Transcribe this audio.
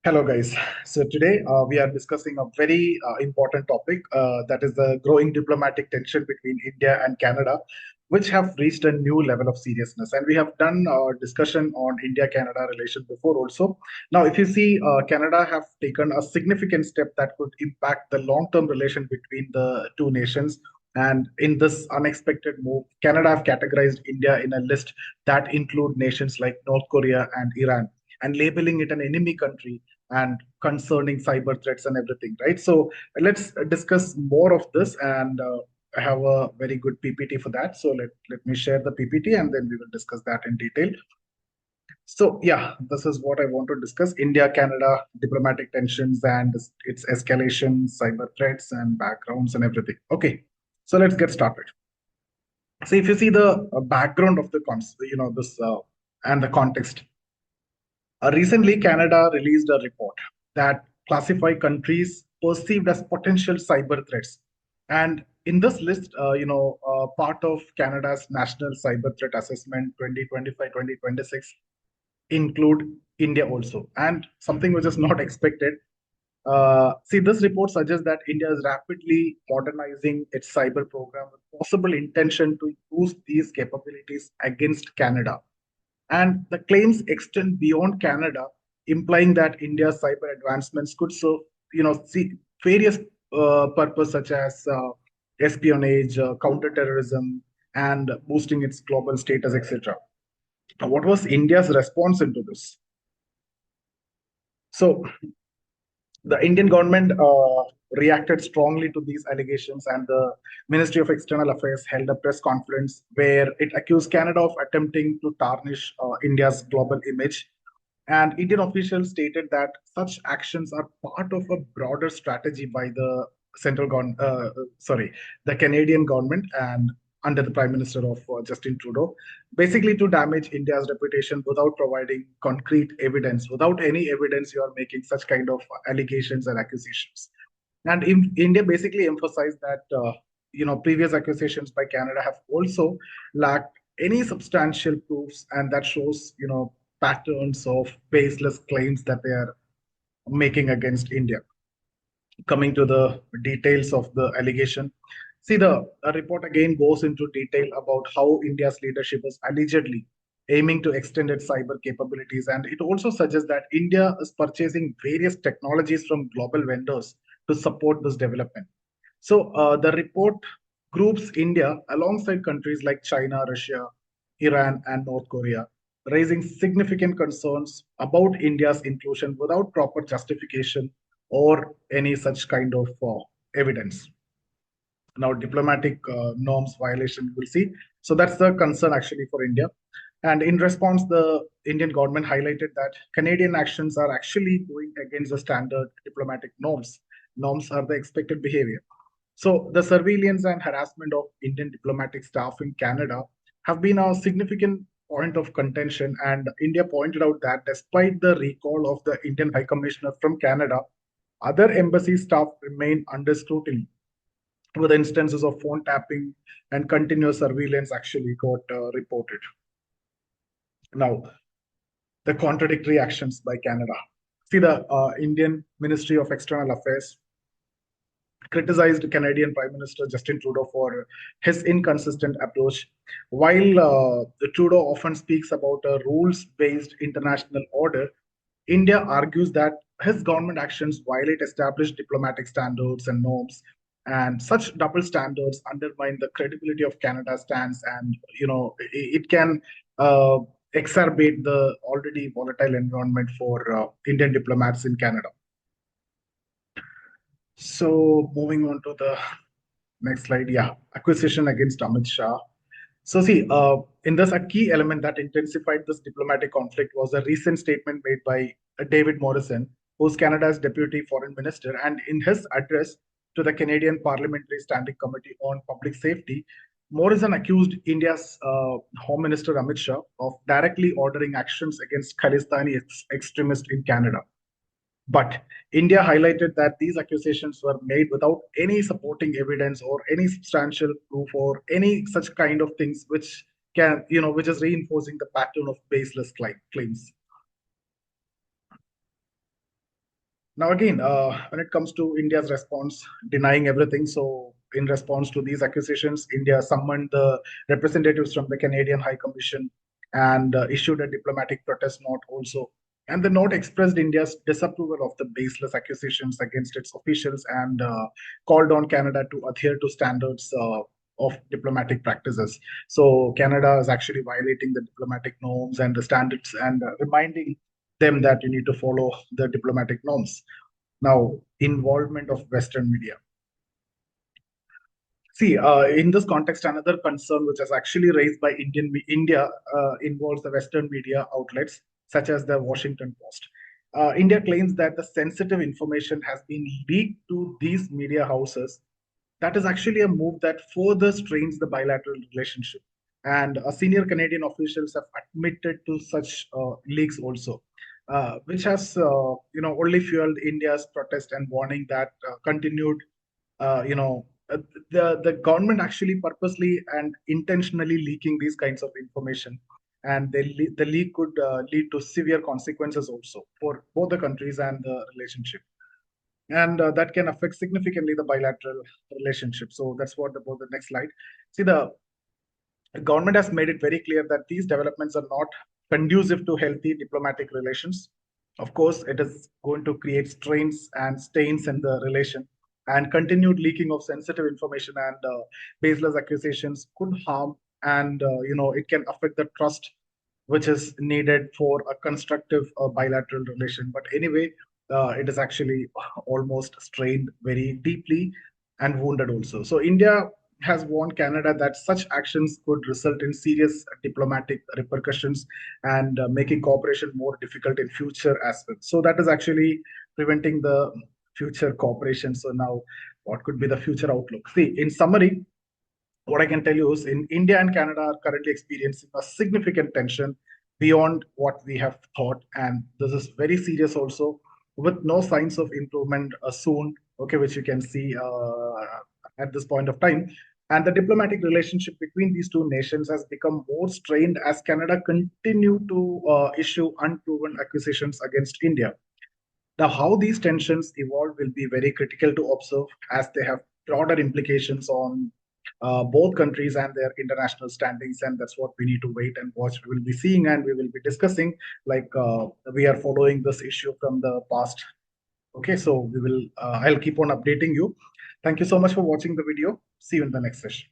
Hello, guys. So today we are discussing a very important topic that is the growing diplomatic tension between India and Canada, which have reached a new level of seriousness. And we have done discussion on India-Canada relations before also. Now, if you see, Canada have taken a significant step that could impact the long-term relation between the two nations. And in this unexpected move, Canada have categorized India in a list that include nations like North Korea and Iran and labeling it an enemy country and concerning cyber threats and everything, right? So let's discuss more of this, and I have a very good PPT for that. So let me share the PPT and then we will discuss that in detail. So yeah, this is what I want to discuss: India-Canada diplomatic tensions and its escalation, cyber threats and backgrounds and everything. Okay, so let's get started. So if you see the background of the this and the context. Recently, Canada released a report that classified countries perceived as potential cyber threats. And in this list, part of Canada's National Cyber Threat Assessment 2025-2026 include India also. And something which is not expected. See, this report suggests that India is rapidly modernizing its cyber program with possible intention to use these capabilities against Canada, and the claims extend beyond Canada, implying that India's cyber advancements could serve, see various purposes such as espionage, counterterrorism, and boosting its global status, etc. What was India's response into this? So the Indian government reacted strongly to these allegations, and the Ministry of External Affairs held a press conference where it accused Canada of attempting to tarnish India's global image. And Indian officials stated that such actions are part of a broader strategy by the the Canadian government and under the Prime Minister of Justin Trudeau, basically to damage India's reputation without providing concrete evidence. Without any evidence, you are making such kind of allegations and accusations. And India basically emphasized that previous accusations by Canada have also lacked any substantial proofs, and that shows patterns of baseless claims that they are making against India. Coming to the details of the allegation, see the report again goes into detail about how India's leadership is allegedly aiming to extend its cyber capabilities, and it also suggests that India is purchasing various technologies from global vendors to support this development. So the report groups India alongside countries like China, Russia, Iran, and North Korea, raising significant concerns about India's inclusion without proper justification or any such kind of evidence. Now, diplomatic norms violation, we'll see. So that's the concern actually for India. And in response, the Indian government highlighted that Canadian actions are actually going against the standard diplomatic norms. Norms are the expected behavior. So the surveillance and harassment of Indian diplomatic staff in Canada have been a significant point of contention. And India pointed out that despite the recall of the Indian High Commissioner from Canada, other embassy staff remain under scrutiny, with instances of phone tapping and continuous surveillance actually got reported. Now, the contradictory actions by Canada. See, the Indian Ministry of External Affairs criticized Canadian Prime Minister Justin Trudeau for his inconsistent approach. While Trudeau often speaks about a rules based international order, India argues that his government actions violate established diplomatic standards and norms, and such double standards undermine the credibility of Canada's stance, and it can exacerbate the already volatile environment for Indian diplomats in Canada. So moving on to the next slide, yeah, acquisition against Amit Shah. So see, in this, a key element that intensified this diplomatic conflict was a recent statement made by David Morrison, who's Canada's deputy foreign minister, and in his address to the Canadian Parliamentary Standing Committee on Public Safety, Morrison accused India's Home Minister Amit Shah of directly ordering actions against Khalistani extremists in Canada. But India highlighted that these accusations were made without any supporting evidence or any substantial proof or any such kind of things, which which is reinforcing the pattern of baseless claims. Now, again, when it comes to India's response, denying everything. So, in response to these accusations, India summoned the representatives from the Canadian High Commission and issued a diplomatic protest note also. And the note expressed India's disapproval of the baseless accusations against its officials and called on Canada to adhere to standards of diplomatic practices. So, Canada is actually violating the diplomatic norms and the standards and reminding them that you need to follow the diplomatic norms. Now, involvement of Western media. See, in this context, another concern which is actually raised by India involves the Western media outlets such as the Washington Post. India claims that the sensitive information has been leaked to these media houses. That is actually a move that further strains the bilateral relationship. And senior Canadian officials have admitted to such leaks also, which has only fueled India's protest and warning that continued you know the government actually purposely and intentionally leaking these kinds of information, and the leak could lead to severe consequences also for both the countries and the relationship, and that can affect significantly the bilateral relationship. So that's what about the next slide. See, the government has made it very clear that these developments are not conducive to healthy diplomatic relations. Of course, it is going to create strains and stains in the relation, and continued leaking of sensitive information and baseless accusations could harm, and it can affect the trust which is needed for a constructive bilateral relation. But anyway, it is actually almost strained very deeply and wounded also. So India has warned Canada that such actions could result in serious diplomatic repercussions and making cooperation more difficult in future as well. So that is actually preventing the future cooperation. So now, what could be the future outlook? See, in summary, what I can tell you is in India and Canada are currently experiencing a significant tension beyond what we have thought. And this is very serious also, with no signs of improvement soon, okay, which you can see at this point of time. And the diplomatic relationship between these two nations has become more strained as Canada continue to issue unproven accusations against India. Now, how these tensions evolve will be very critical to observe as they have broader implications on both countries and their international standings. And that's what we need to wait and watch. We will be seeing and we will be discussing, like we are following this issue from the past. Okay, so I'll keep on updating you. Thank you so much for watching the video. See you in the next session.